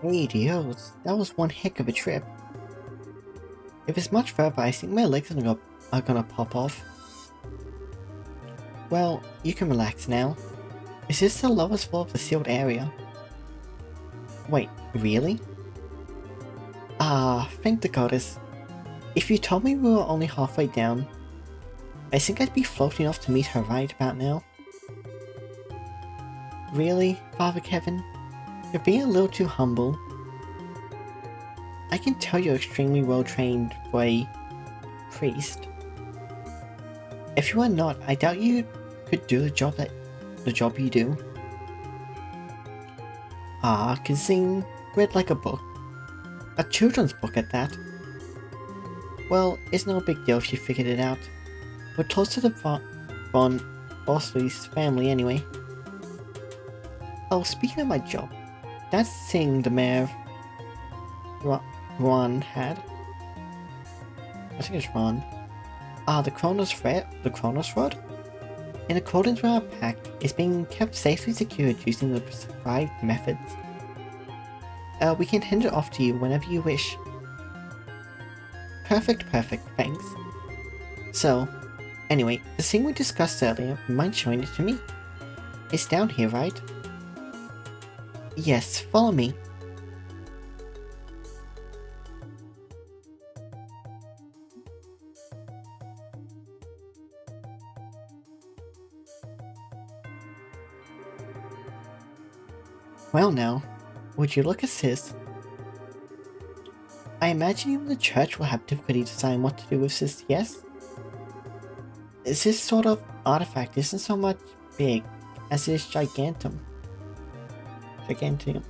Hey Dios, that was one heck of a trip. If it's much further, I think my legs are gonna pop off. Well, you can relax now. Is this the lowest floor of the sealed area? Wait, really? Ah, thank the goddess. If you told me we were only halfway down, I think I'd be floating off to meet her right about now. Really, Father Kevin? You're being a little too humble. I can tell you're extremely well trained for a priest. If you are not, I doubt you could do the job you do. Ah, Kazine read like a book. A children's book at that. Well, it's no big deal if you figured it out. We're close to the Von Bosley's family anyway. Oh, speaking of my job, that thing the mayor Ron had. I think it's Ron. Ah, the Kronos Rod? In accordance with our pact, is being kept safely secured using the prescribed methods. We can hand it off to you whenever you wish. Perfect, thanks. So, anyway, the thing we discussed earlier, mind showing it to me? It's down here, right? Yes, follow me. Well now, would you look at this? I imagine even the church will have difficulty deciding what to do with this, yes? This sort of artifact isn't so much big as it is gigantum. Gigantum?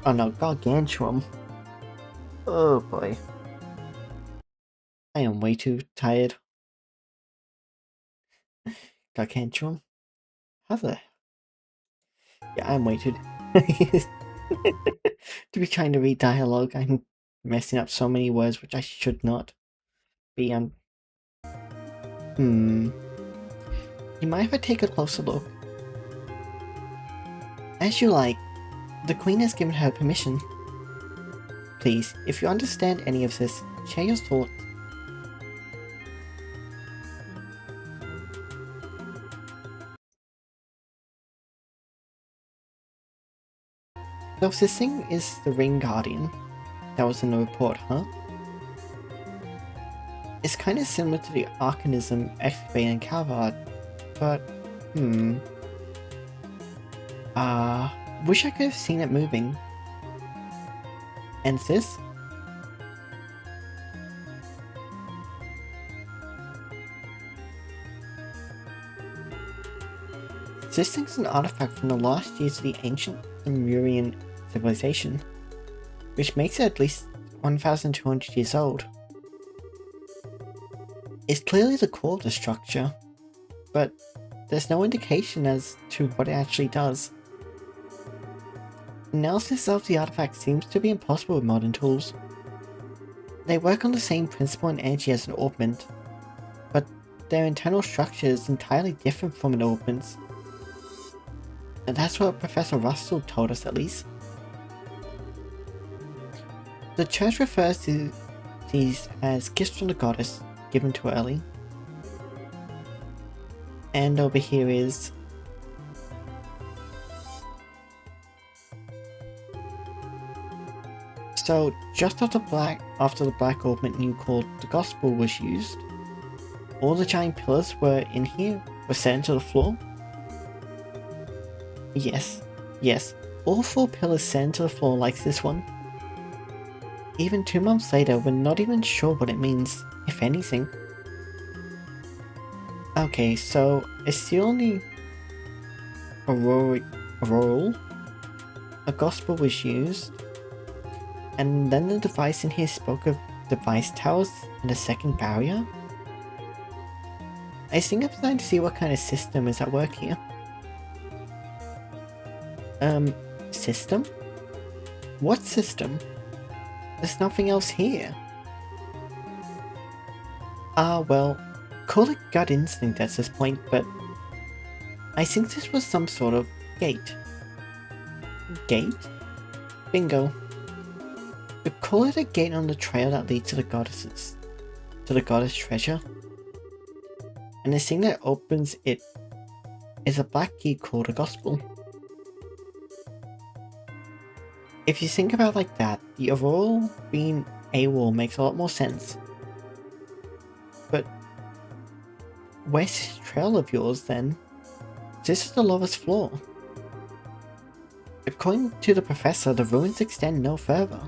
Oh no, gargantuan. Oh boy. I am way too tired. Gargantuan? How the... Yeah, I'm way too... to be trying to read dialogue, I'm messing up so many words which I should not be. You mind if I take a closer look? As you like. The Queen has given her permission. Please, if you understand any of this, share your thoughts. So this thing is the Ring Guardian. That was in the report, huh? It's kinda similar to the Arcanism excavated in Calvard, but... wish I could have seen it moving. And this? This thing's an artifact from the last years of the ancient Lemurian civilization, which makes it at least 1,200 years old. It's clearly the core of the structure, but there's no indication as to what it actually does. Analysis of the artifact seems to be impossible with modern tools. They work on the same principle and energy as an augment, but their internal structure is entirely different from an augment's. And that's what Professor Russell told us, at least. The church refers to these as gifts from the goddess, given too early. And over here is... So, just after the black augment you called the Gospel was used, all the giant pillars in here were set into the floor? Yes, all 4 pillars set into the floor like this one. Even 2 months later, we're not even sure what it means, if anything. Okay, so it's the only role a gospel was used, and then the device in here spoke of device towers and a second barrier? I think I'm starting to see what kind of system is at work here. System? What system? There's nothing else here. Well, call it gut instinct at this point, but I think this was some sort of gate. Gate? Bingo. We call it a gate on the trail that leads to the goddesses. To the goddess treasure. And the thing that opens it is a black key called a gospel. If you think about it like that, the Aurora being AWOL makes a lot more sense. But where's this trail of yours then? This is the lowest floor. According to the professor, the ruins extend no further.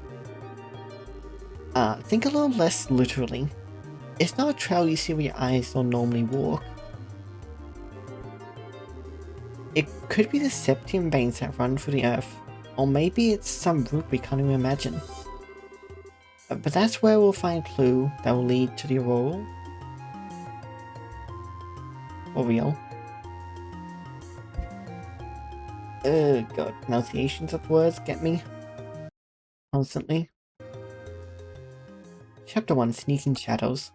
Think a little less literally. It's not a trail you see with your eyes or normally walk. It could be the septium veins that run through the earth, or maybe it's some route we can't even imagine. But that's where we'll find a clue that will lead to the Aurora. For real. God, pronunciations of words get me. Constantly. Chapter 1, Sneaking Shadows.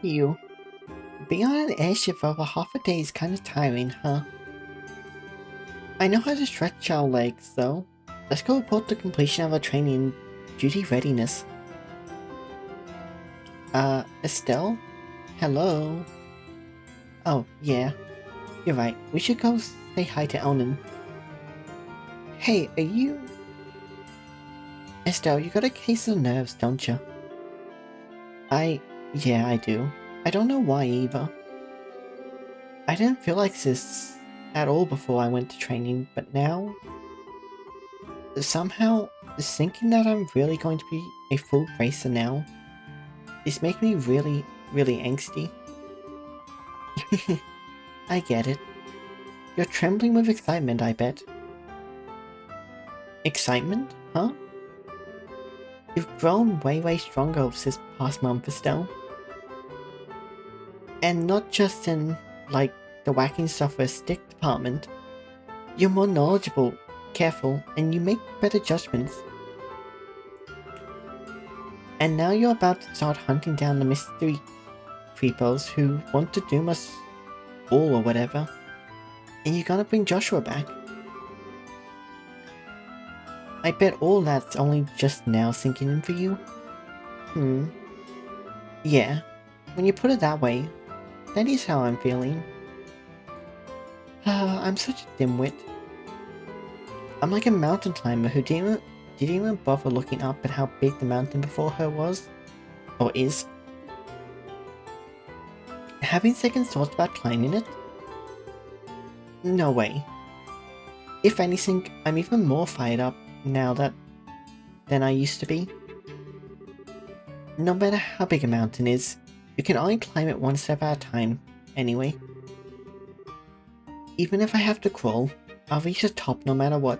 You. Being on an airship for over half a day is kind of tiring, huh? I know how to stretch our legs, though. Let's go report the completion of our training in duty readiness. Estelle? Hello? Oh, yeah. You're right. We should go say hi to Elnan. Hey, are you... Estelle, you got a case of nerves, don't you? Yeah, I do. I don't know why either. I didn't feel like this at all before I went to training, but now... Somehow, thinking that I'm really going to be a full racer now is making me really, really angsty. I get it. You're trembling with excitement, I bet. Excitement? Huh? You've grown way stronger over this past month, Estelle. And not just in, like, the whacking software stick department. You're more knowledgeable, careful, and you make better judgments. And now you're about to start hunting down the mystery creepos who want to doom us all or whatever. And you're gonna bring Joshua back. I bet all that's only just now sinking in for you. Yeah, when you put it that way, that is how I'm feeling. I'm such a dimwit. I'm like a mountain climber who didn't even bother looking up at how big the mountain before her was. Or is. Having second thoughts about climbing it? No way. If anything, I'm even more fired up now than I used to be. No matter how big a mountain is, you can only climb it one step at a time, anyway. Even if I have to crawl, I'll reach the top no matter what.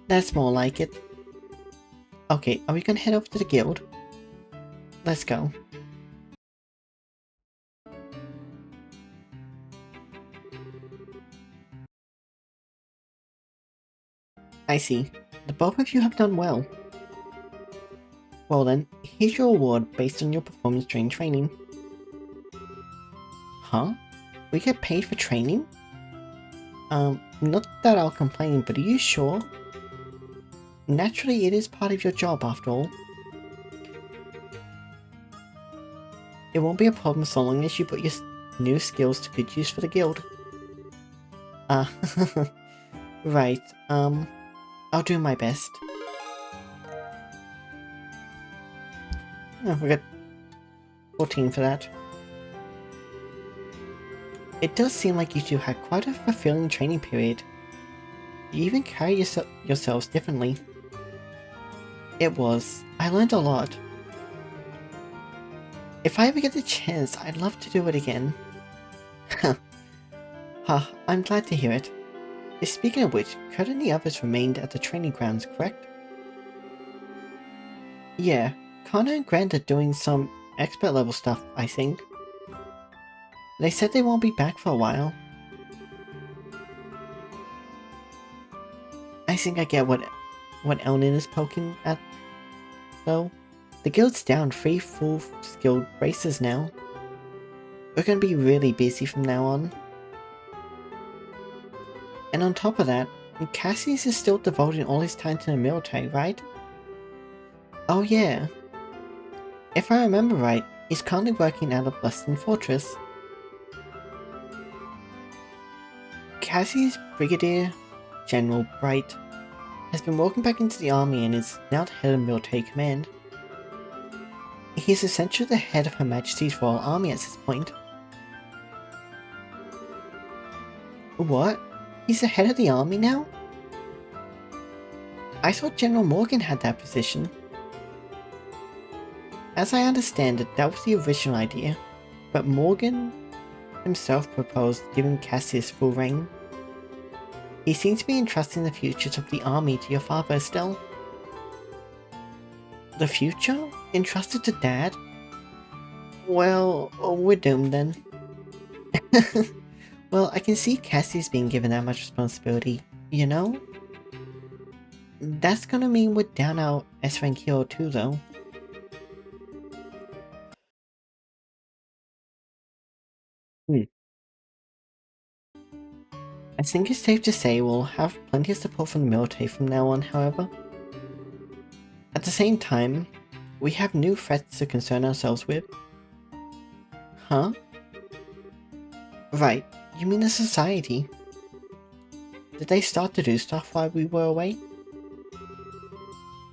That's more like it. Okay, are we gonna head over to the guild? Let's go. I see. The both of you have done well. Well then, here's your award based on your performance during training. Huh? We get paid for training? Not that I'll complain, but are you sure? Naturally, it is part of your job after all. It won't be a problem so long as you put your new skills to good use for the guild. Right, I'll do my best. Oh, we got 14 for that. It does seem like you two had quite a fulfilling training period. You even carry yourselves differently. It was. I learned a lot. If I ever get the chance, I'd love to do it again. Ha, I'm glad to hear it. Speaking of which, Kurt and the others remained at the training grounds, correct? Yeah, Connor and Grant are doing some expert level stuff, I think. They said they won't be back for a while. I think I get what Elnin is poking at, though. The guild's down 3 full skilled races now. We're gonna be really busy from now on. And on top of that, Cassius is still devoting all his time to the military, right? Oh yeah. If I remember right, he's currently working out of Bluston Fortress. Cassius Brigadier General Bright has been welcomed back into the army and is now the head of military command. He is essentially the head of Her Majesty's Royal Army at this point. What? He's the head of the army now? I thought General Morgan had that position. As I understand it, that was the original idea, but Morgan himself proposed giving Cassius full reign. He seems to be entrusting the futures of the army to your father, Estelle. The future? Entrusted to Dad? Well, we're doomed then. Well, I can see Cassius being given that much responsibility, you know? That's gonna mean we're down our S-rank hero too, though. I think it's safe to say we'll have plenty of support from the military from now on, however. At the same time, we have new threats to concern ourselves with. Huh? Right, you mean the society? Did they start to do stuff while we were away?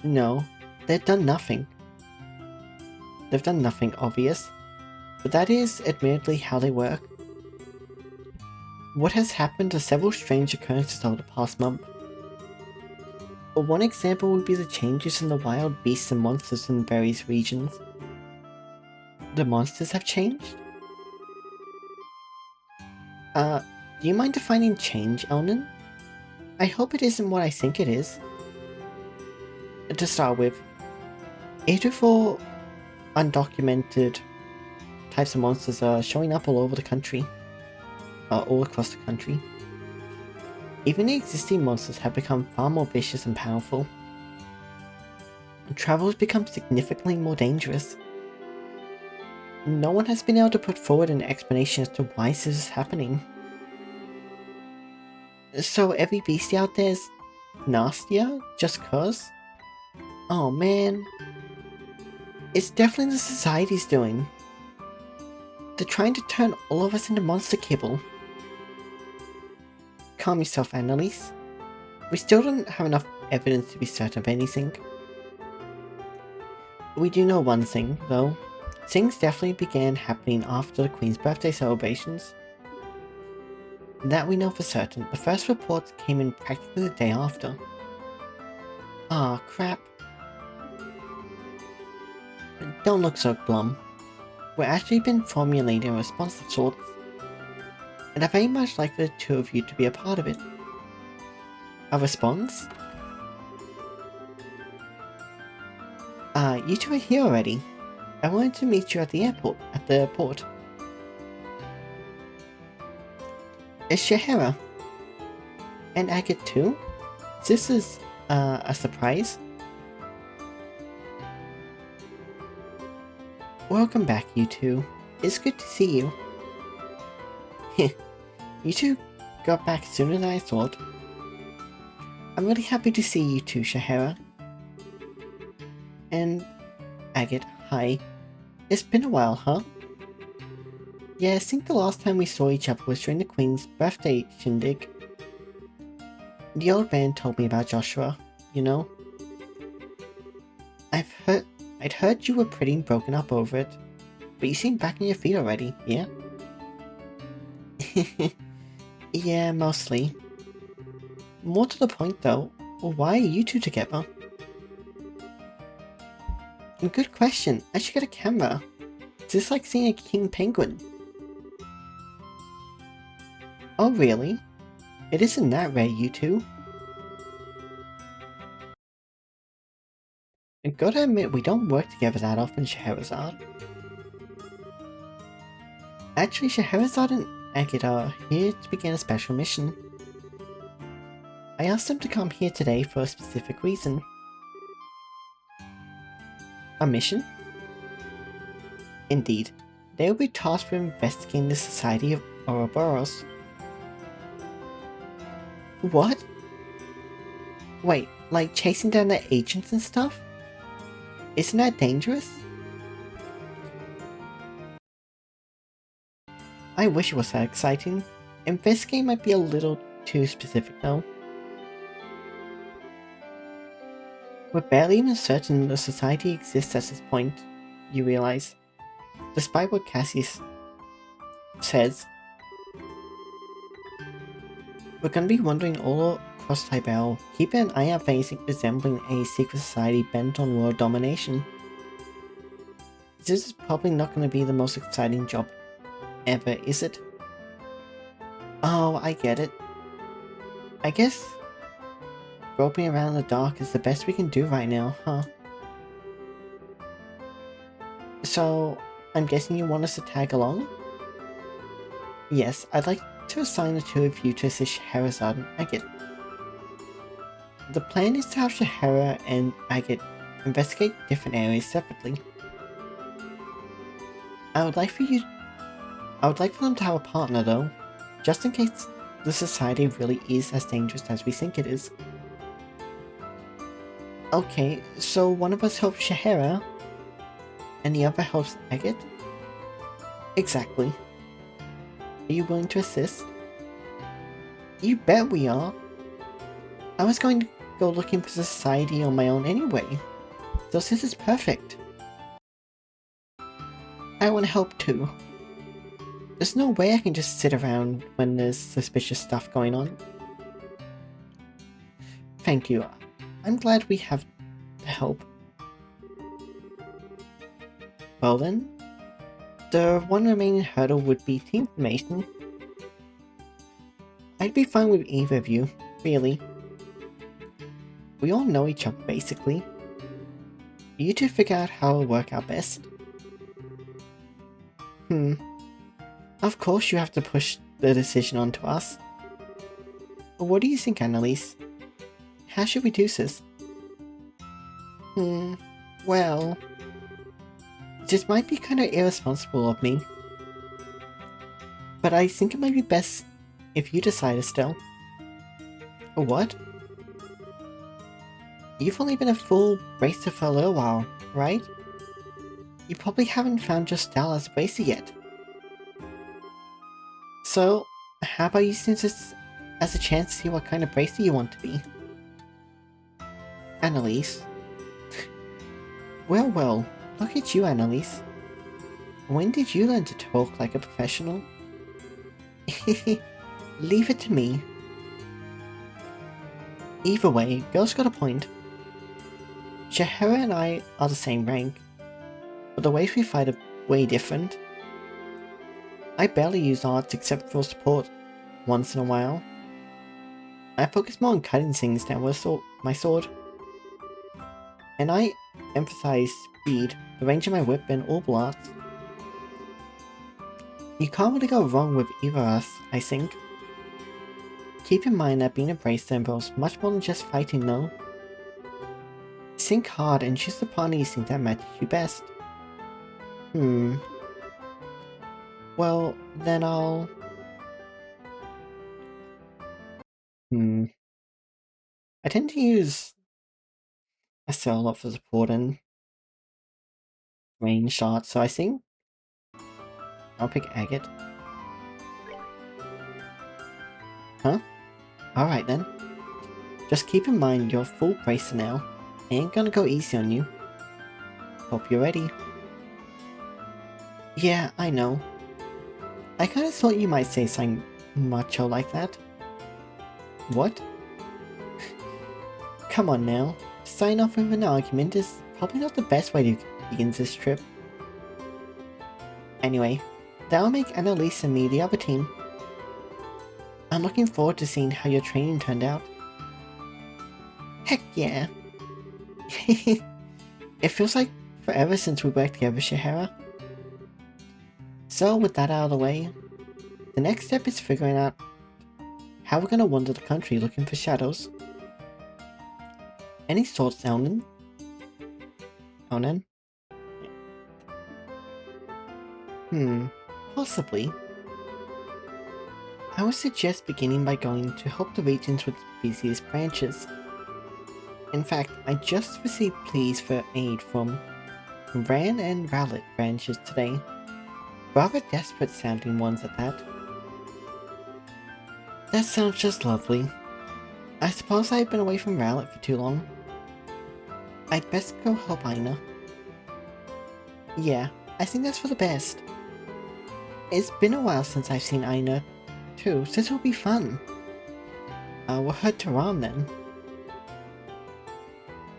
No, they've done nothing. They've done nothing obvious, but that is admittedly how they work. What has happened to several strange occurrences over the past month. But one example would be the changes in the wild beasts and monsters in various regions. The monsters have changed? Do you mind defining change, Elnan? I hope it isn't what I think it is. To start with, 84 undocumented types of monsters are showing up all over the country. All across the country. Even the existing monsters have become far more vicious and powerful. Travel has become significantly more dangerous. No one has been able to put forward an explanation as to why this is happening. So every beastie out there is nastier just cause? Oh man. It's definitely the society's doing. They're trying to turn all of us into monster kibble. Calm yourself, Annalise. We still don't have enough evidence to be certain of anything. We do know one thing, though. Things definitely began happening after the Queen's birthday celebrations. That we know for certain. The first reports came in practically the day after. Ah, crap. Don't look so glum. We've actually been formulating a response of sorts, and I very much like the two of you to be a part of it. A response? You two are here already. I wanted to meet you at the port. It's Shahara. And Agate too? This is, a surprise? Welcome back, you two. It's good to see you. You two got back sooner than I thought. I'm really happy to see you too, Shahara. And Agate, hi. It's been a while, huh? Yeah, I think the last time we saw each other was during the Queen's birthday shindig. The old man told me about Joshua, you know? I'd heard you were pretty broken up over it, but you seem back on your feet already, yeah? Yeah, mostly. More to the point though, why are you two together? Good question, I should get a camera. It's just like seeing a king penguin. Oh really? It isn't that rare, you two. I gotta admit, we don't work together that often, Scheherazade. Actually, Scheherazade and Agate are here to begin a special mission. I asked them to come here today for a specific reason. A mission? Indeed. They will be tasked with investigating the Society of Ouroboros. What? Wait, like chasing down the agents and stuff? Isn't that dangerous? I wish it was that exciting. Investigating might be a little too specific though. We're barely even certain the society exists at this point, you realize. Despite what Cassius says, we're gonna be wandering all across Tibel, keeping an eye out for anything resembling a secret society bent on world domination. This is probably not gonna be the most exciting job ever, is it? Oh, I get it. I guess groping around in the dark is the best we can do right now, huh? So, I'm guessing you want us to tag along? Yes, I'd like to assign the two of you to assist Scheherazade and Agate. The plan is to have Shahara and Agate investigate different areas separately. I would like for them to have a partner though, just in case the society really is as dangerous as we think it is. Okay, so one of us helps Shahara, and the other helps Agate? Exactly. Are you willing to assist? You bet we are! I was going to go looking for society on my own anyway, so this is perfect. I want to help too. There's no way I can just sit around when there's suspicious stuff going on. Thank you. I'm glad we have the help. Well then, the one remaining hurdle would be team formation. I'd be fine with either of you, really. We all know each other basically. You two figure out how it'll work out best. Of course you have to push the decision onto us. But what do you think, Annalise? How should we do this? Well... This might be kinda irresponsible of me. But I think it might be best if you decide, Estelle. What? You've only been a full racer for a little while, right? You probably haven't found your style as a racer yet. So, how about you use this as a chance to see what kind of racer you want to be? Annalise. Well, look at you, Annalise. When did you learn to talk like a professional? Leave it to me. Either way, girl's got a point. Shahara and I are the same rank, but the ways we fight are way different. I barely use arts except for support once in a while. I focus more on cutting things than with my sword. And I emphasize speed, the range of my whip, and orbital arts. You can't really go wrong with either of us, I think. Keep in mind that being a bracer involves much more than just fighting though. Think hard and choose the partner you think that matches you best. Well, then I'll... I tend to use Estelle a lot for support and range shots, so I think I'll pick Agate. Huh? Alright then. Just keep in mind you're a full bracer now. I ain't gonna go easy on you. Hope you're ready. Yeah, I know. I kinda thought you might say something macho like that. What? Come on now. Starting off with an argument is probably not the best way to begin this trip. Anyway, that'll make Annalise and me the other team. I'm looking forward to seeing how your training turned out. Heck yeah. It feels like forever since we worked together, Shahara. So with that out of the way, the next step is figuring out how we're gonna wander the country looking for shadows. Any thoughts, Elnan? Elnan? Possibly. I would suggest beginning by going to help the regions with the busiest branches. In fact, I just received pleas for aid from Ran and Rowlet branches today. Rather desperate sounding ones at that. That sounds just lovely. I suppose I've been away from Rowlet for too long. I'd best go help Aina. Yeah, I think that's for the best. It's been a while since I've seen Aina, too, so this will be fun. We'll head to Ram then.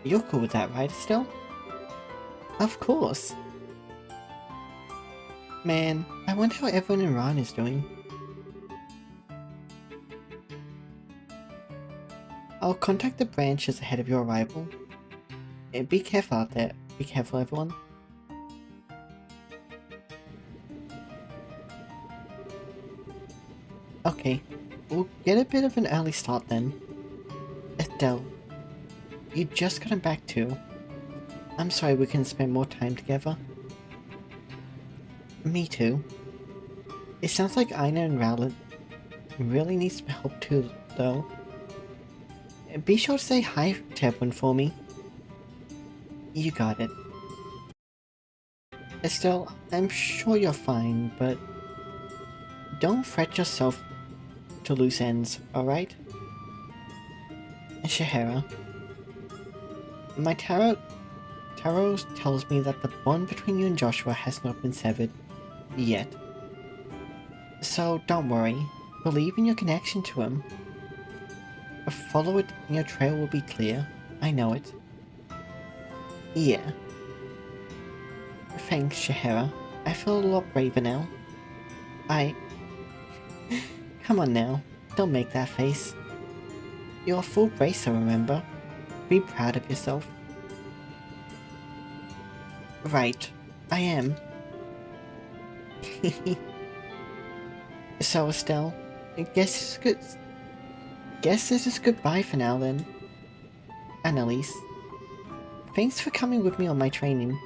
You're cool with that, right, Estelle? Of course. Man, I wonder how everyone in Ran is doing. I'll contact the branches ahead of your arrival. Be careful out there. Be careful, everyone. Okay, we'll get a bit of an early start then. Estelle, you just gotten back too. I'm sorry we couldn't spend more time together. Me too. It sounds like Aina and Rowlet really need some help too, though. Be sure to say hi to everyone for me. You got it. Estelle, I'm sure you're fine, but don't fret yourself to loose ends, alright? Shahara, my tarot tells me that the bond between you and Joshua has not been severed yet. So don't worry, believe in your connection to him. Follow it and your trail will be clear, I know it. Yeah. Thanks, Shahara. I feel a lot braver now. Come on now, don't make that face. You're a full bracer, remember? Be proud of yourself. Right, I am. So Estelle, guess this is goodbye for now then. Annalise, thanks for coming with me on my training.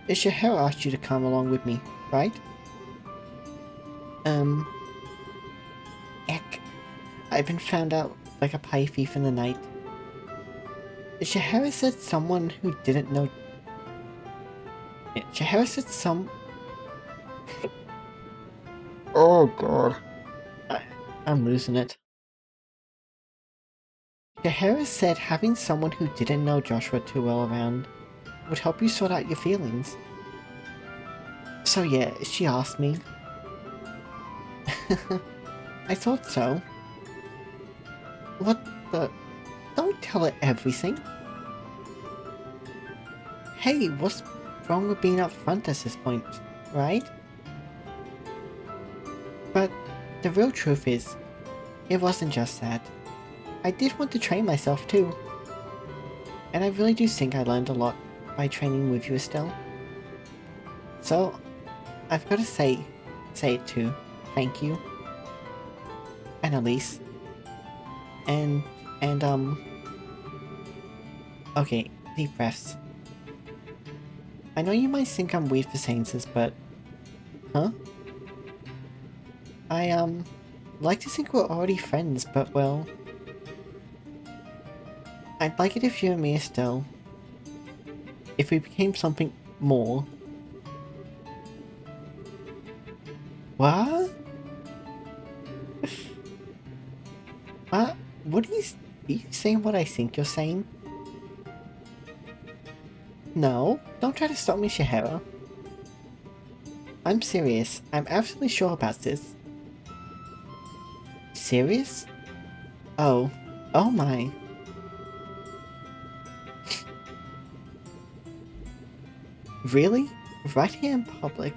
Shahara asked you to come along with me, right? Eck. I've been found out like a pie thief in the night. Shahara said someone who didn't know... Shahara said Oh god. I'm losing it. Shahara said having someone who didn't know Joshua too well around would help you sort out your feelings. So yeah, she asked me. I thought so. What the... Don't tell her everything. Hey, what's wrong with being upfront at this point, right? But the real truth is, it wasn't just that. I did want to train myself too. And I really do think I learned a lot by training with you, Estelle. So, I've got to say it too. Thank you. Annalise. And okay, deep breaths. I know you might think I'm weird for saying this, but... Huh? I, like to think we're already friends, but well... I'd like it if you and me, Estelle, if we became something more. What? What are you saying what I think you're saying? No, don't try to stop me, Shahara. I'm serious. I'm absolutely sure about this. Serious? Oh. Oh my. Really? Right here in public?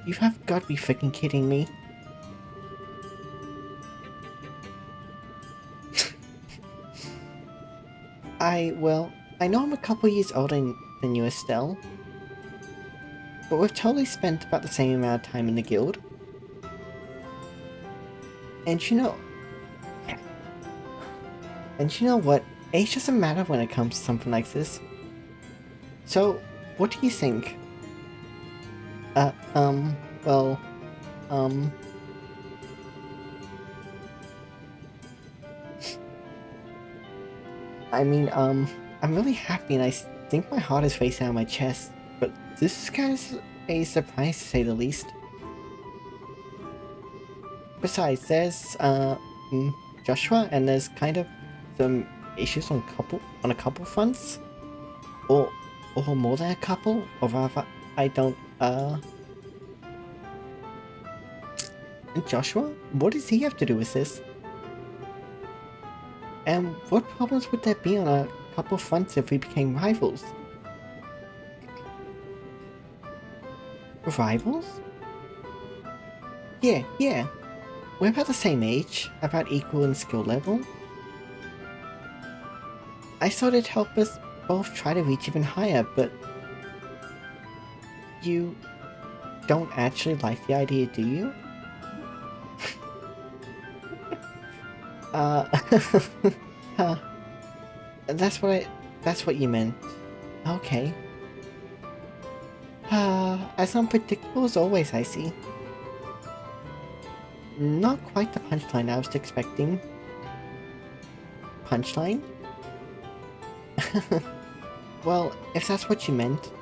You have got to be freaking kidding me. Well, I know I'm a couple years older than you, Estelle, but we've totally spent about the same amount of time in the guild. And you know what? Age doesn't matter when it comes to something like this. So, what do you think? Well, I'm really happy and I think my heart is racing out of my chest, but this is kind of a surprise to say the least. Besides, there's, Joshua, and there's kind of some issues on a couple fronts. Or more than a couple, or rather, I don't, Joshua? What does he have to do with this? And what problems would there be on a couple fronts if we became rivals? Rivals? Yeah. We're about the same age, about equal in skill level. I thought it'd help us both try to reach even higher, but you don't actually like the idea, do you? Huh. That's what you meant. Okay. As unpredictable as always, I see. Not quite the punchline I was expecting. Punchline? Well, if that's what you meant.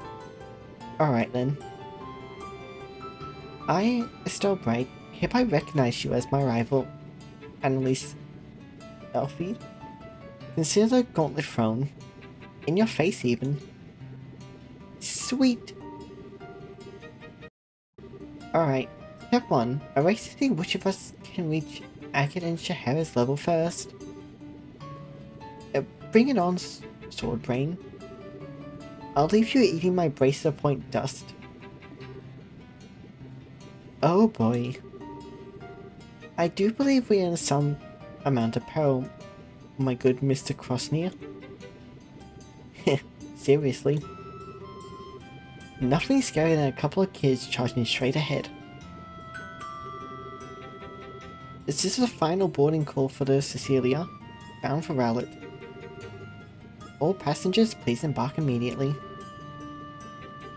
Alright then. I, Estelle Bright, hereby recognize you as my rival, Annalise Elfie. Consider the gauntlet thrown. In your face, even. Sweet! Alright, step 1. A race to see which of us can reach Agate and Shahara's level first. Bring it on, Sword Brain. I'll leave you eating my bracer point dust. Oh boy. I do believe we are in some amount of peril, my good Mr. Crossnear. Seriously. Nothing scarier than a couple of kids charging straight ahead. Is this the final boarding call for the Cecilia, bound for Rowlet? All passengers, please embark immediately.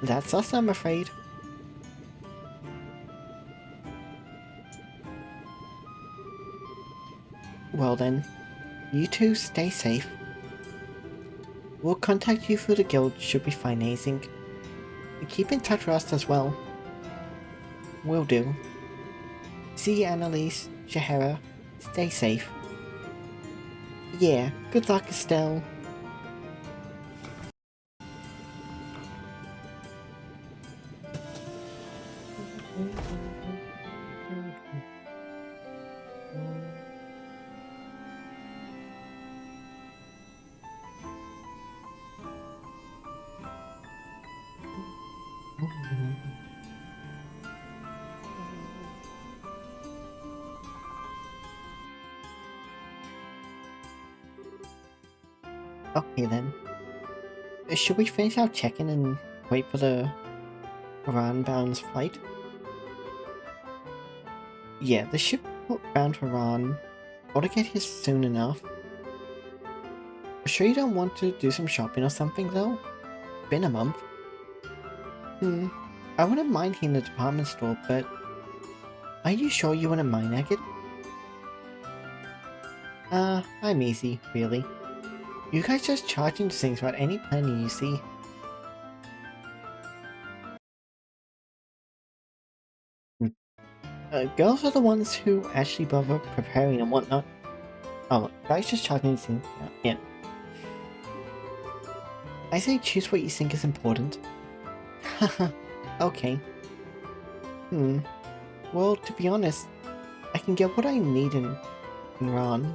That's us, I'm afraid. Well then, you two stay safe. We'll contact you through the guild should we find anything. Keep in touch with us as well. Will do. See you, Annalise, Shahara. Stay safe. Yeah, good luck, Estelle. Okay then. Should we finish our check-in and wait for the Iran-bound flight? Yeah, the ship bound for Iran ought to get here soon enough. Sure you don't want to do some shopping or something though? Been a month. I wouldn't mind hitting the department store, but are you sure you wouldn't mind, Agate? I'm easy, really. You guys just charge into things without any planning, you see. Girls are the ones who actually bother preparing and whatnot. Oh, guys just charge into things. Yeah. I say choose what you think is important. Haha, okay. Well, to be honest, I can get what I need in Ron.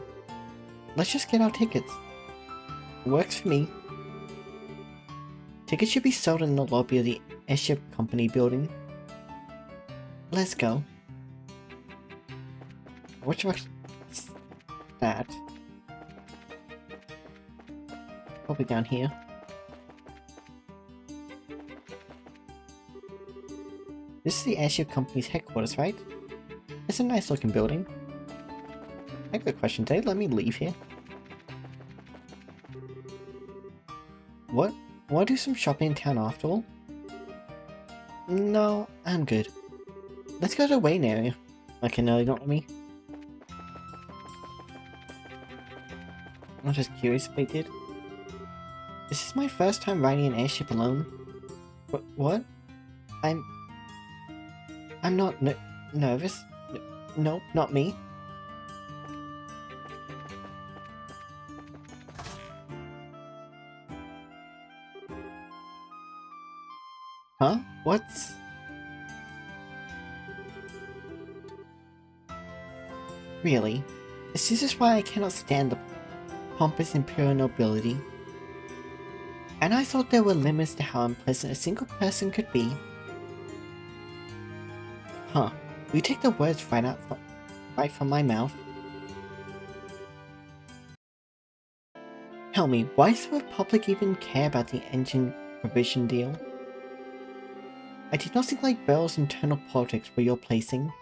Let's just get our tickets. Works for me. Tickets should be sold in the lobby of the airship company building. Let's go. Which was that? Probably down here. This is the airship company's headquarters, right? It's a nice looking building. I got a question, did they let me leave here? What? Wanna do some shopping in town after all? No, I'm good. Let's go to the waiting area. Okay, no, don't let me. I'm just curious if they did. This is my first time riding an airship alone. What? I'm not nervous. No, not me. Huh? What's... Really? Is this why I cannot stand the pompous imperial nobility? And I thought there were limits to how unpleasant a single person could be. Huh. You take the words right from my mouth. Tell me, why does the Republic even care about the engine provision deal? I did not think like Beryl's internal politics were your placing.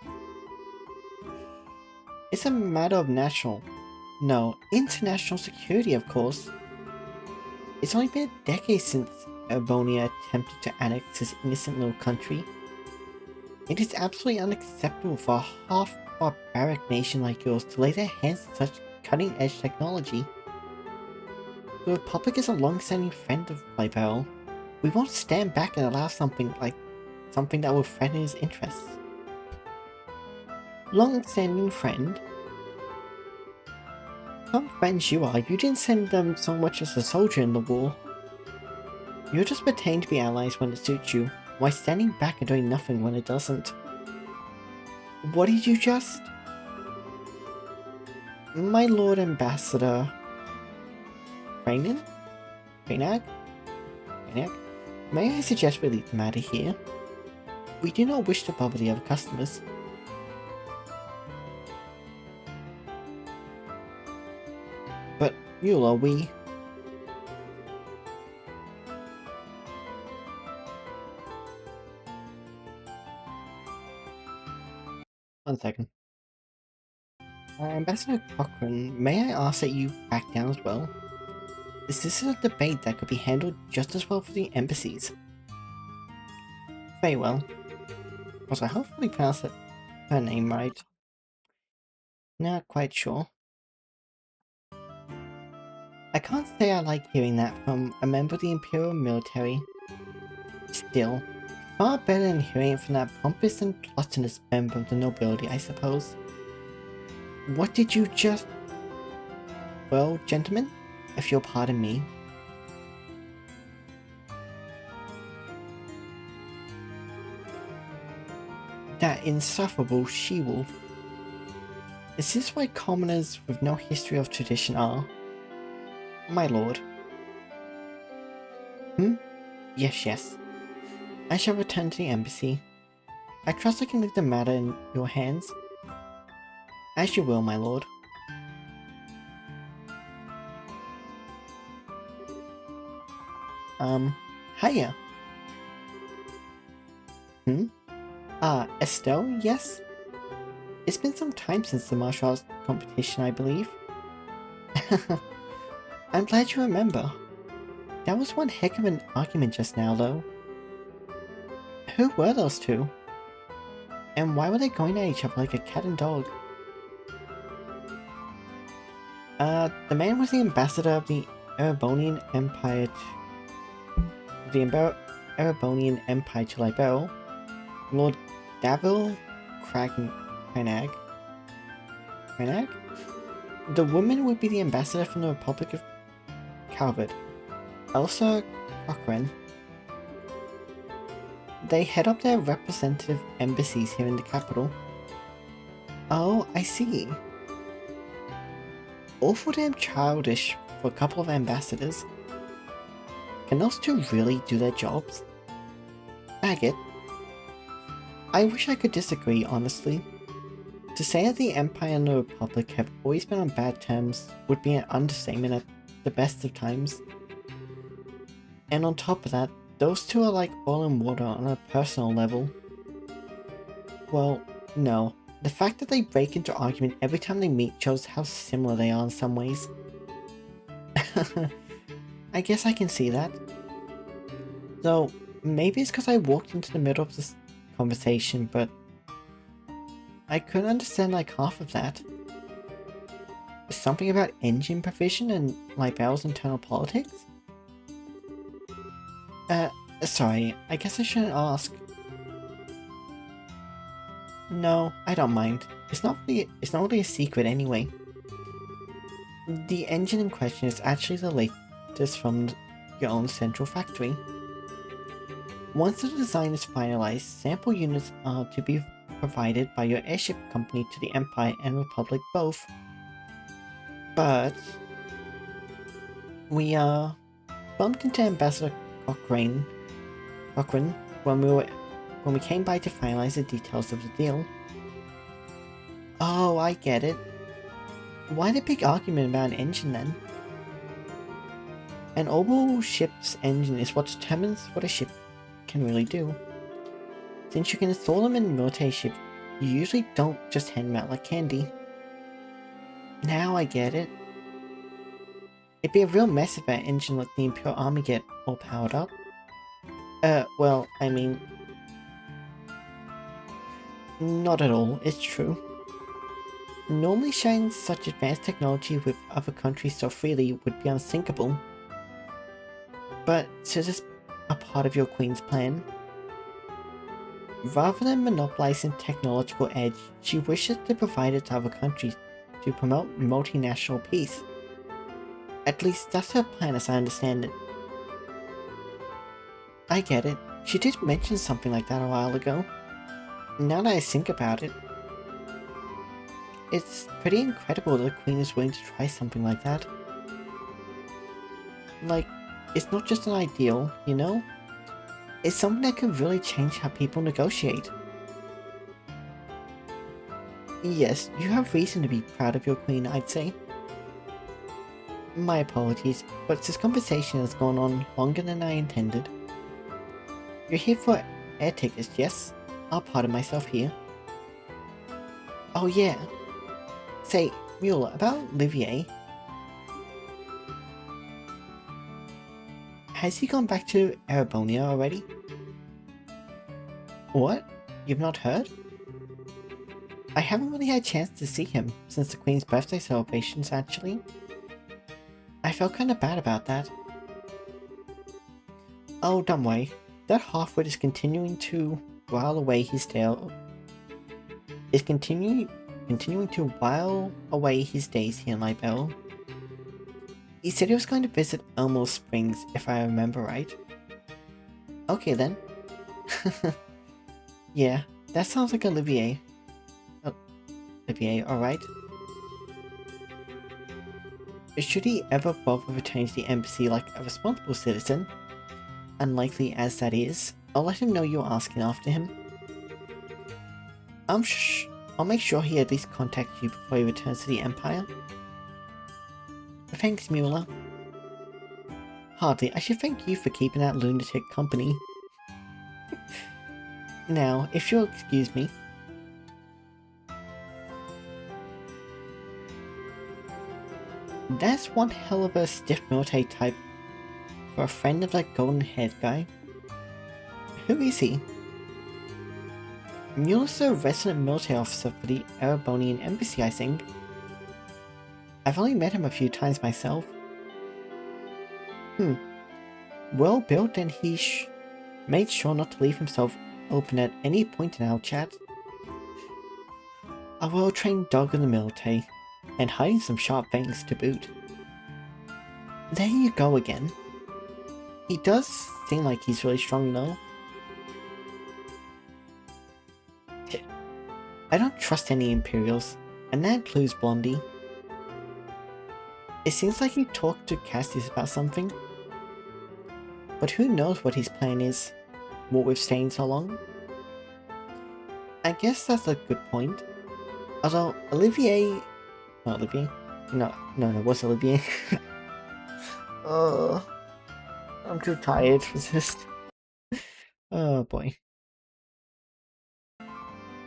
It's a matter of international security, of course. It's only been a decade since Erebonia attempted to annex this innocent little country. It is absolutely unacceptable for a half-barbaric nation like yours to lay their hands on such cutting-edge technology. The Republic is a long-standing friend of Liberl. We won't stand back and allow something that will threaten his interests. Long-standing friend? Some friends you are, you didn't send them so much as a soldier in the war. You're just pretending to be allies when it suits you, while standing back and doing nothing when it doesn't. What did you just... My Lord Ambassador... Rainan? Rainag? May I suggest we leave the matter here? We do not wish to bother the other customers. But, Mueller, we... One second. Ambassador Cochrane, may I ask that you back down as well? This is a debate that could be handled just as well for the embassies. Very well. Also, hopefully pronounce her name right. Not quite sure. I can't say I like hearing that from a member of the Imperial military. Still, far better than hearing it from that pompous and gluttonous member of the nobility, I suppose. What did you just... Well, gentlemen, if you'll pardon me. That insufferable she-wolf. Is this why commoners with no history of tradition are? My lord. Yes. I shall return to the embassy. I trust I can leave the matter in your hands. As you will, my lord. Hiya. Estelle, yes? It's been some time since the martial arts competition, I believe. I'm glad you remember. That was one heck of an argument just now, though. Who were those two? And why were they going at each other like a cat and dog? The man was the ambassador of the Erebonian Empire to Liberl, Lord Davil Cranag. The woman would be the ambassador from the Republic of Calvert, Elsa Cochrane. They head up their representative embassies here in the capital. Oh, I see. Awful damn childish for a couple of ambassadors. Can those two really do their jobs? Agate, I wish I could disagree, honestly. To say that the Empire and the Republic have always been on bad terms would be an understatement at the best of times. And on top of that, those two are like oil and water on a personal level. Well, no. The fact that they break into argument every time they meet shows how similar they are in some ways. I guess I can see that. Though, maybe it's because I walked into the middle of this conversation, but I couldn't understand like half of that. Something about engine provision and Libel's internal politics? Sorry, I guess I shouldn't ask. No, I don't mind. It's not really a secret anyway. The engine in question is actually the latest from your own central factory. Once the design is finalized, sample units are to be provided by your airship company to the Empire and Republic both. But we bumped into Ambassador Cochrane when we came by to finalize the details of the deal. Oh, I get it. Why the big argument about an engine then? An orbital ship's engine is what determines what a ship can really do. Since you can install them in military ships, you usually don't just hand them out like candy. Now I get it. It'd be a real mess if that engine let the Imperial Army get all powered up. Well, I mean... Not at all, it's true. Normally sharing such advanced technology with other countries so freely would be unthinkable. But since it's a part of your Queen's plan, rather than monopolizing technological edge, she wishes to provide it to other countries to promote multinational peace. At least that's her plan as I understand it. I get it. She did mention something like that a while ago. Now that I think about it, it's pretty incredible that the Queen is willing to try something like that. Like, it's not just an ideal, you know? It's something that can really change how people negotiate. Yes, you have reason to be proud of your Queen, I'd say. My apologies, but this conversation has gone on longer than I intended. You're here for air tickets, yes? I'll pardon myself here. Oh yeah. Say, Mueller, about Olivier. Has he gone back to Erebonia already? What? You've not heard? I haven't really had a chance to see him since the Queen's birthday celebrations, actually. I felt kinda bad about that. Oh, don't worry. That half-wit is continuing to while away his tail. Is continuing to while away his days here in Libel. He said he was going to visit Elmo Springs, if I remember right. Okay then. Yeah, that sounds like Olivier. Olivier, alright. Should he ever bother returning to the embassy like a responsible citizen, unlikely as that is, I'll let him know you're asking after him. I'll make sure he at least contacts you before he returns to the Empire. Thanks, Mueller. Hardly, I should thank you for keeping that lunatic company. Now, if you'll excuse me. That's one hell of a stiff military type for a friend of that golden-haired guy. Who is he? Mueller's a resident military officer for the Erebonian Embassy, I think. I've only met him a few times myself. Well built, and he made sure not to leave himself open at any point in our chat. A well-trained dog in the military, and hiding some sharp fangs to boot. There you go again. He does seem like he's really strong though. I don't trust any Imperials, and that includes Blondie. It seems like he talked to Cassius about something, but who knows what his plan is. what with staying so long? I guess that's a good point. Although Olivier... Not Olivier. No, it was Olivier. Oh, I'm too tired for this. Oh boy.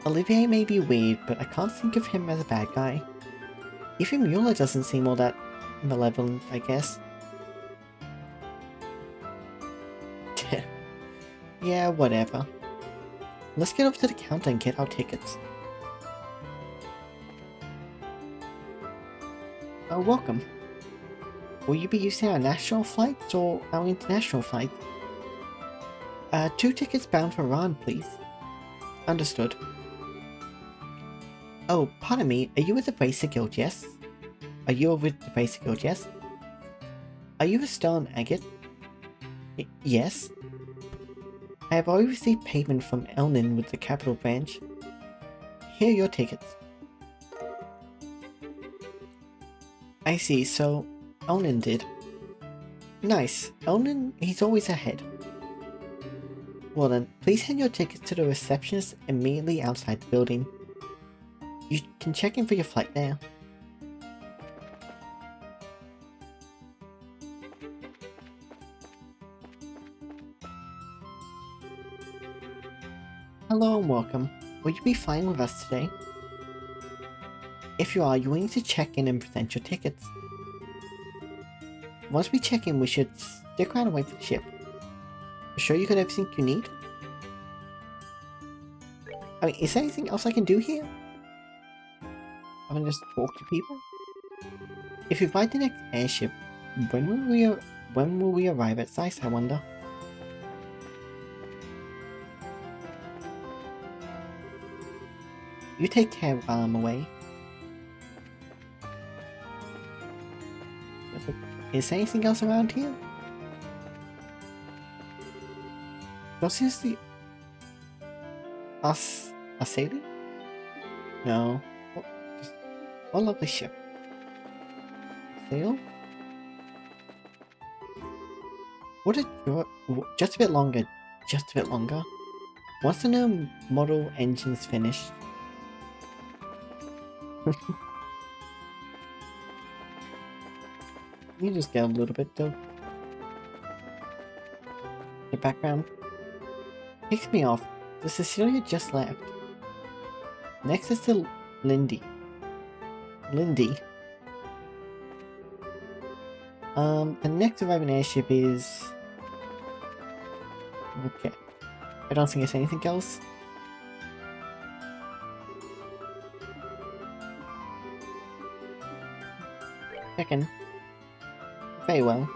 Olivier may be weird, but I can't think of him as a bad guy. Even Mueller doesn't seem all that malevolent, I guess. Yeah, whatever. Let's get over to the counter and get our tickets. Oh, welcome. Will you be using our national flights or our international flight? 2 tickets bound for Iran, please. Understood. Oh, pardon me, are you with the Bracer Guild, yes? Are you with the Bracer Guild, yes? Are you a Stone Agate? Yes. I have already received payment from Elnin with the Capital Branch. Here are your tickets. I see, so Elnin did. Nice. Elnin, he's always ahead. Well then, please hand your tickets to the receptionist immediately outside the building. You can check in for your flight there. Hello and welcome. Will you be flying with us today? If you are, you will need to check in and present your tickets. Once we check in, we should stick around and wait for the ship. You sure you got everything you need? I mean, is there anything else I can do here? I can just talk to people? If we find the next airship, when will we arrive at Zeiss, I wonder? You take care while I'm away. Is there anything else around here? No, seriously? Us sailing? No. What lovely ship. Sail? Just a bit longer. Just a bit longer. Once the new model engine's finished. You just get a little bit though. The background picks me off. The Cecilia just left. Next is the Lindy. The next arriving airship is... Okay. I don't think it's anything else. Second. Very well.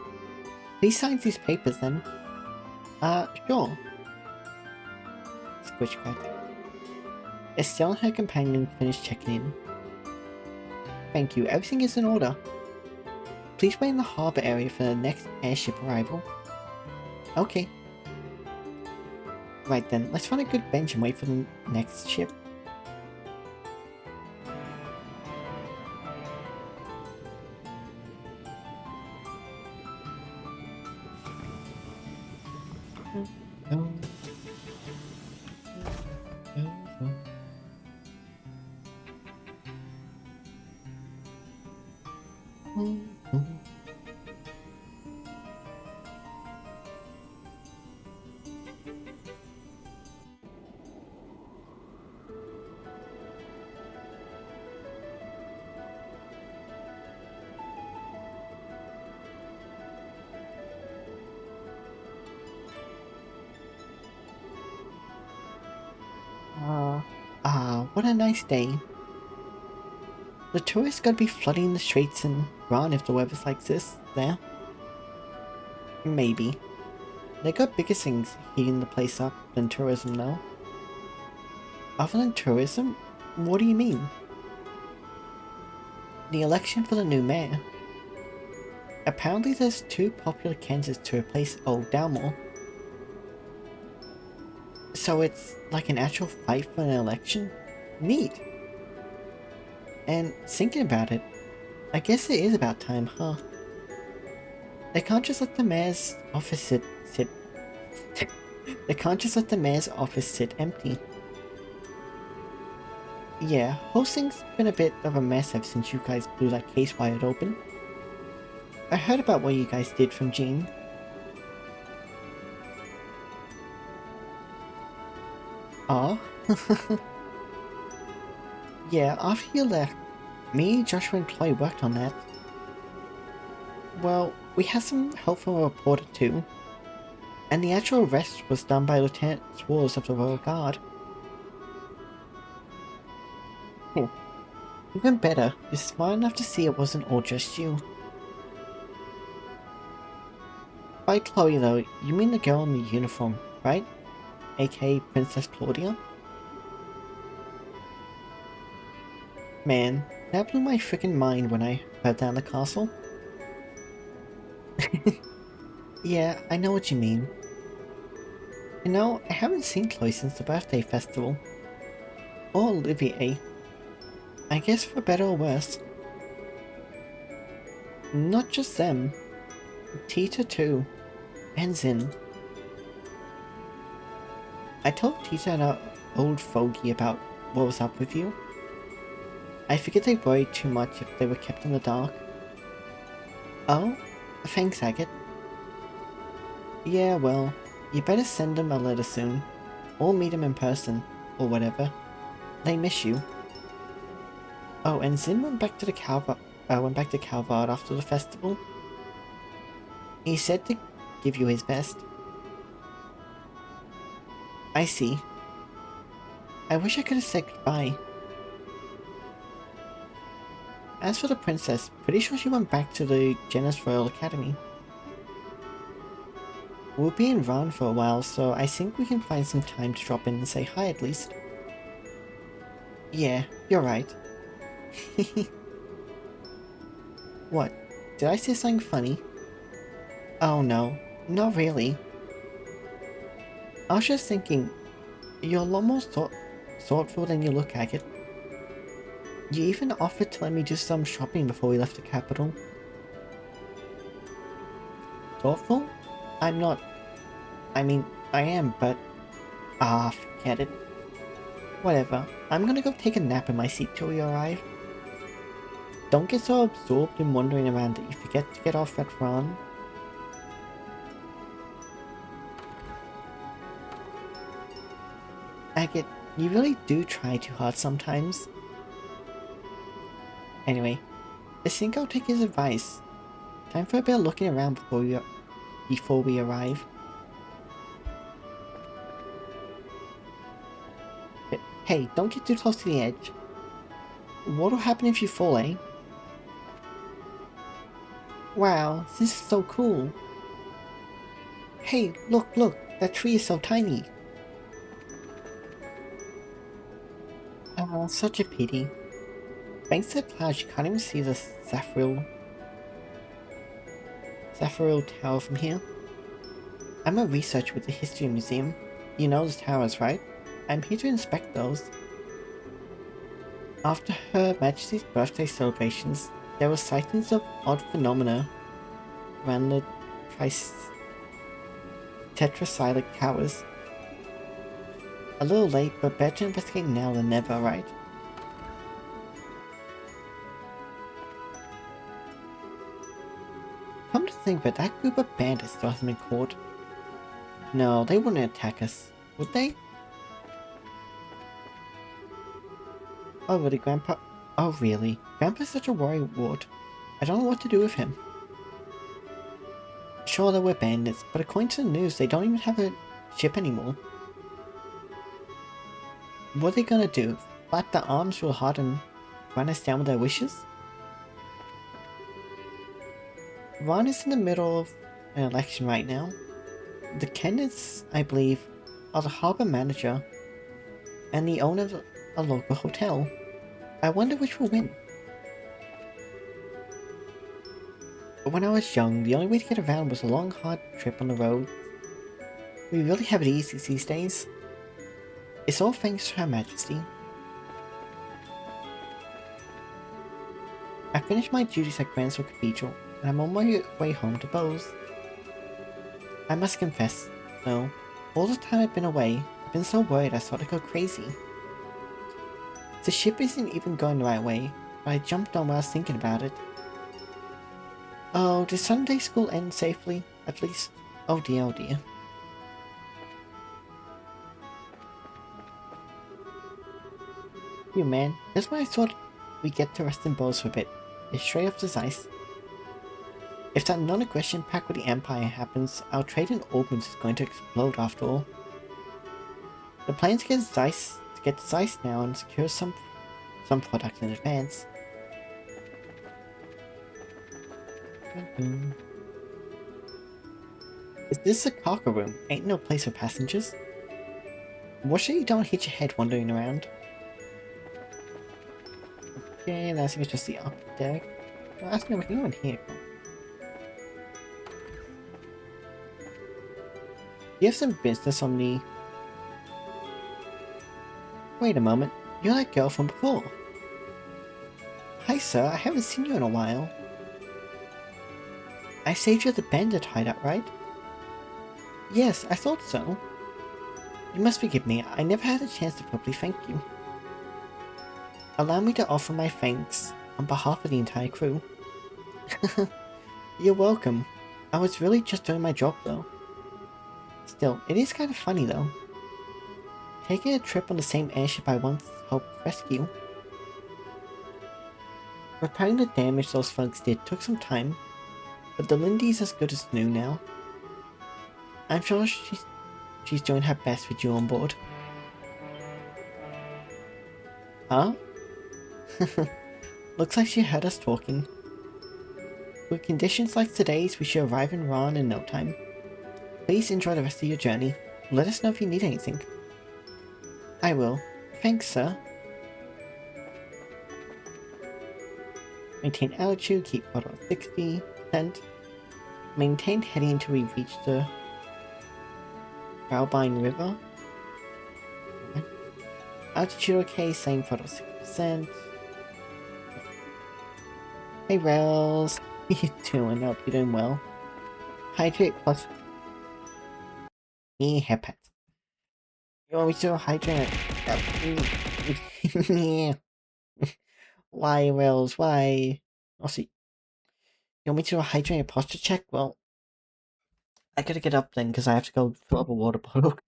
Please sign these papers then. Sure. Switchcraft. Estelle and her companion finished checking in. Thank you, everything is in order. Please wait in the harbour area for the next airship arrival. Okay. Right then, let's find a good bench and wait for the next ship. What a nice day. The tourists gotta be flooding the streets and Ron if the weather's like this there. Maybe. They got bigger things heating the place up than tourism now. Other than tourism? What do you mean? The election for the new mayor. Apparently there's 2 popular candidates to replace old Dalmore. So it's like an actual fight for an election? Neat! And thinking about it, I guess it is about time, huh? They can't just let the mayor's office sit they can't just let the mayor's office sit empty. Yeah, hosting's been a bit of a mess ever since you guys blew that case wide open. I heard about what you guys did from Jean. Aw. Yeah, after you left, me, Joshua and Chloe worked on that. Well, we had some help from a reporter too. And the actual arrest was done by Lieutenant Swartz of the Royal Guard. Even better, you're smart enough to see it wasn't all just you. By Chloe though, you mean the girl in the uniform, right? AKA Princess Claudia? Man, that blew my freaking mind when I heard that in the castle. Yeah, I know what you mean. You know, I haven't seen Chloe since the birthday festival. Or Olivier. I guess for better or worse. Not just them. Tita too. And Zin. I told Tita and our old fogey about what was up with you. I figured they worried too much if they were kept in the dark. Oh? Thanks, Agate. Yeah, well, you better send them a letter soon. Or meet them in person, or whatever. They miss you. Oh, and Zin went back to Calvard after the festival. He said to give you his best. I see. I wish I could have said goodbye. As for the princess, pretty sure she went back to the Janus Royal Academy. We'll be in Ran for a while, so I think we can find some time to drop in and say hi at least. Yeah, you're right. What? Did I say something funny? Oh no, not really. I was just thinking, you're a lot more thoughtful than you look, Agate. You even offered to let me do some shopping before we left the capital. Thoughtful? I'm not. I mean, I am, but... Ah, forget it. Whatever, I'm gonna go take a nap in my seat till we arrive. Don't get so absorbed in wandering around that you forget to get off at Ran. Agate, you really do try too hard sometimes. Anyway, I think I'll take his advice. Time for a bit of looking around before we arrive. Hey, don't get too close to the edge. What'll happen if you fall, eh? Wow, this is so cool. Hey, look, that tree is so tiny. Such a pity. Thanks to the clouds, you can't even see the Zafiril Tower from here. I'm a researcher with the History Museum. You know the towers, right? I'm here to inspect those. After Her Majesty's birthday celebrations, there were sightings of odd phenomena around the tetracyclic towers. A little late, but better to investigate now than never, right? Come to think of it, that group of bandits still hasn't been caught. No, they wouldn't attack us, would they? Oh really, Grandpa? Oh really? Grandpa's such a worrywart. I don't know what to do with him. Sure, there were bandits, but according to the news, they don't even have a ship anymore. What are they gonna do? Flap their arms real hard and run us down with their wishes? Ron is in the middle of an election right now. The candidates, I believe, are the harbour manager and the owner of a local hotel. I wonder which will win. When I was young, the only way to get around was a long, hard trip on the road. We really have it easy these days. It's all thanks to Her Majesty. I finished my duties at Gransville Cathedral, and I'm on my way home to Bose. I must confess, though, All the time I've been away, I've been so worried I thought I'd go crazy. The ship isn't even going the right way, but I jumped on while I was thinking about it. Oh, did Sunday school end safely? At least... Oh dear, oh dear. You man, that's why I thought we'd get to rest in Bowls for a bit. It's straight off the Zeiss. If that non-aggression pact with the Empire happens, our trade in organs is going to explode after all. The plan is to get Zeiss now and secure some products in advance. Is this a cargo room? Ain't no place for passengers. Watch sure you don't hit your head wandering around. Okay, that's just the upper deck. Well, that's never anyone here. You have some business on me. Wait a moment, you're that girl from before. Hi sir, I haven't seen you in a while. I saved you at the bandit hideout, right? Yes, I thought so. You must forgive me, I never had a chance to properly thank you. Allow me to offer my thanks on behalf of the entire crew. You're welcome. I was really just doing my job though. Still, it is kind of funny though. Taking a trip on the same airship I once helped rescue. Repairing the damage those thugs did took some time, but the Lindy's as good as new now. I'm sure she's doing her best with you on board. Huh? Looks like she heard us talking. With conditions like today's, we should arrive in Ron in no time. Please enjoy the rest of your journey. Let us know if you need anything. I will. Thanks, sir. Maintain altitude, keep throttle at 60%. Maintain heading until we reach the Valbine River. Okay. Altitude okay, same throttle 60%. Hey Rails, how you doing? Hope you're doing well. Hydrate plus... Pet. You want me to hydrate? Yeah. Why, Rails, why? I'll see. You want me to hydrate a posture check? Well, I gotta get up then because I have to go fill up a water bottle.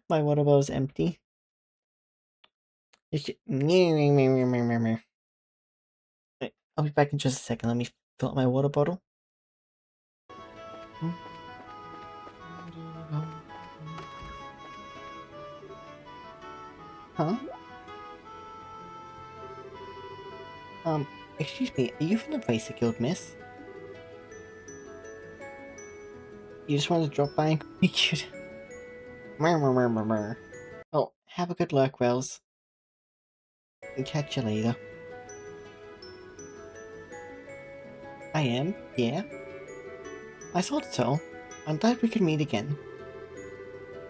My water bottle is empty. I'll be back in just a second. Let me fill up my water bottle. Huh? Excuse me, are you from the Racer Guild, miss? You just wanted to drop by and be cute? Oh, have a good luck, Wells. Catch you later. I am? Yeah? I thought so. I'm glad we could meet again.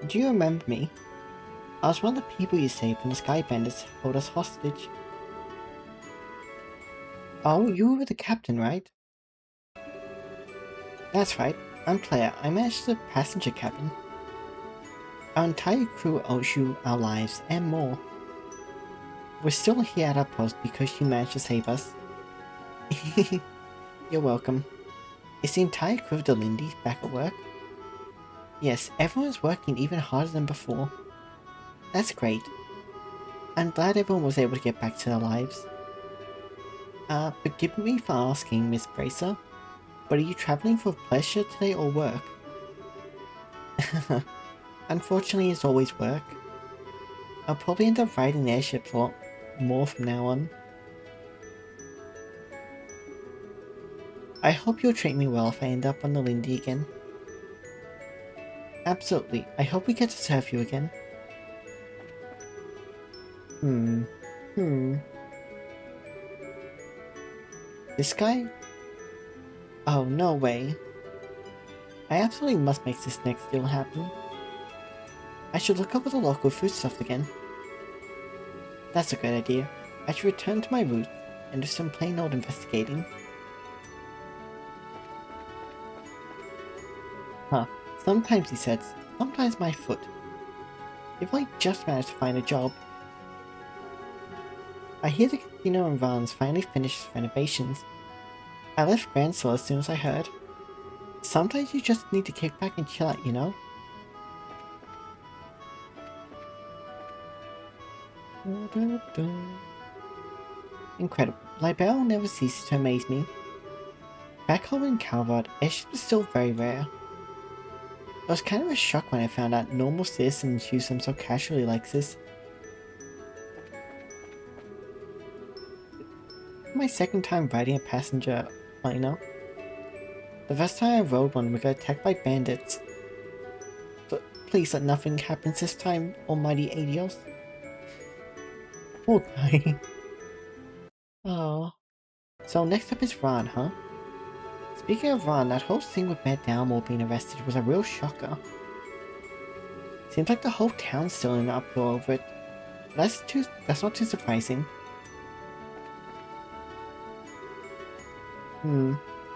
Do you remember me? I was one of the people you saved when the Sky Bandits held us hostage. Oh, you were the captain, right? That's right. I'm Claire. I manage the passenger cabin. Our entire crew owes you our lives and more. We're still here at our post because you managed to save us. You're welcome. Is the entire crew of the Lindy back at work? Yes, everyone's working even harder than before. That's great. I'm glad everyone was able to get back to their lives. Forgive me for asking, Miss Bracer, but are you traveling for pleasure today or work? Unfortunately, it's always work. I'll probably end up riding airships a lot more from now on. I hope you'll treat me well if I end up on the Lindy again. Absolutely. I hope we get to serve you again. This guy? Oh, no way. I absolutely must make this next deal happen. I should look over the local foodstuff again. That's a good idea. I should return to my roots and do some plain old investigating. Huh. Sometimes, he says, sometimes my foot. If I just managed to find a job. I hear the casino in Vons finally finished renovations. I left Gransville as soon as I heard. Sometimes you just need to kick back and chill out, you know? Incredible. Libelle never ceases to amaze me. Back home in Calvard, airship is still very rare. I was kind of a shock when I found out normal citizens use them so casually like this. My second time riding a passenger liner. The first time I rode one, we got attacked by bandits. But please let nothing happen this time, almighty Adios. Poor guy. Oh. So next up is Ron, huh? Speaking of Ron, that whole thing with Matt Dalmore being arrested was a real shocker. Seems like the whole town's still in an uproar over it. That's not too surprising.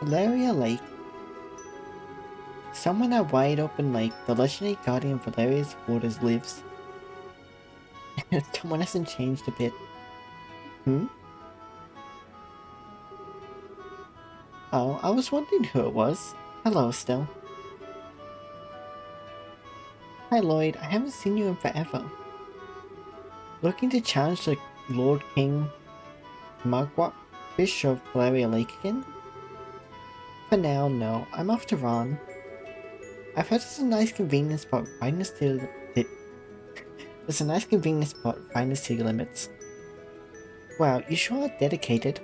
Valeria Lake. Somewhere in that wide open lake, the legendary guardian of Valeria's waters lives. Someone hasn't changed a bit. Oh, I was wondering who it was. Hello, Estelle. Hi, Lloyd. I haven't seen you in forever. Looking to challenge the Lord King Mugwort Fish of Valeria Lake again? For now, no. I'm off to Ron. I've heard there's a nice convenience spot right in the city. There's a nice convenience spot right in the city limits. Wow, you sure are dedicated.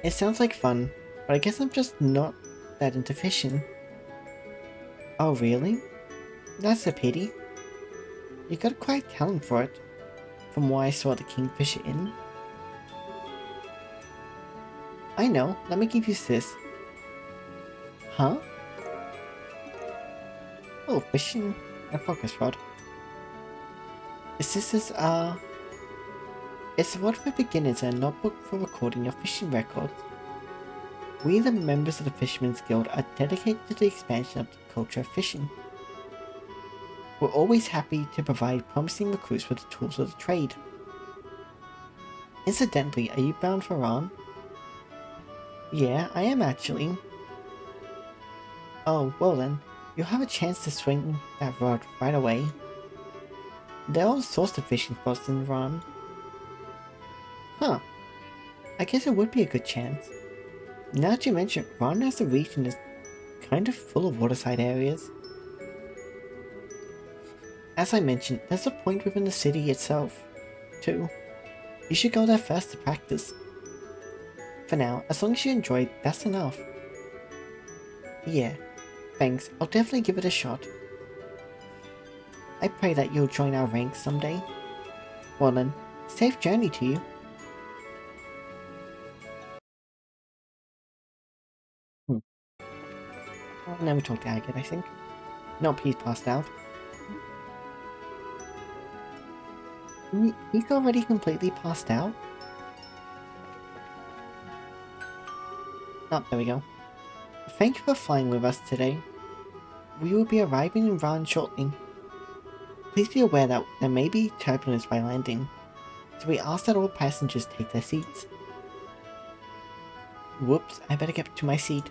It sounds like fun, but I guess I'm just not that into fishing. Oh really? That's a pity. You got quite talent for it, from what I saw at the Kingfisher Inn. I know, let me give you this. Huh? Oh, fishing a focus rod. It's a rod for beginners and a notebook for recording your fishing records. We, the members of the Fishermen's Guild, are dedicated to the expansion of the culture of fishing. We're always happy to provide promising recruits with the tools of the trade. Incidentally, are you bound for Ron? Yeah, I am actually. Oh, well then, you'll have a chance to swing that rod right away. There are all sorts of fishing spots in Ron. Huh. I guess it would be a good chance. Now that you mention it, Ron as a region is kind of full of waterside areas. As I mentioned, there's a point within the city itself, too. You should go there first to practice. For now, as long as you enjoy it, that's enough. Yeah, thanks, I'll definitely give it a shot. I pray that you'll join our ranks someday. Well then, safe journey to you. And then we talk to Agate, I think. Nope, he's passed out. He's already completely passed out? Oh, there we go. Thank you for flying with us today. We will be arriving in Ron shortly. Please be aware that there may be turbulence by landing, so we ask that all passengers take their seats. Whoops, I better get to my seat.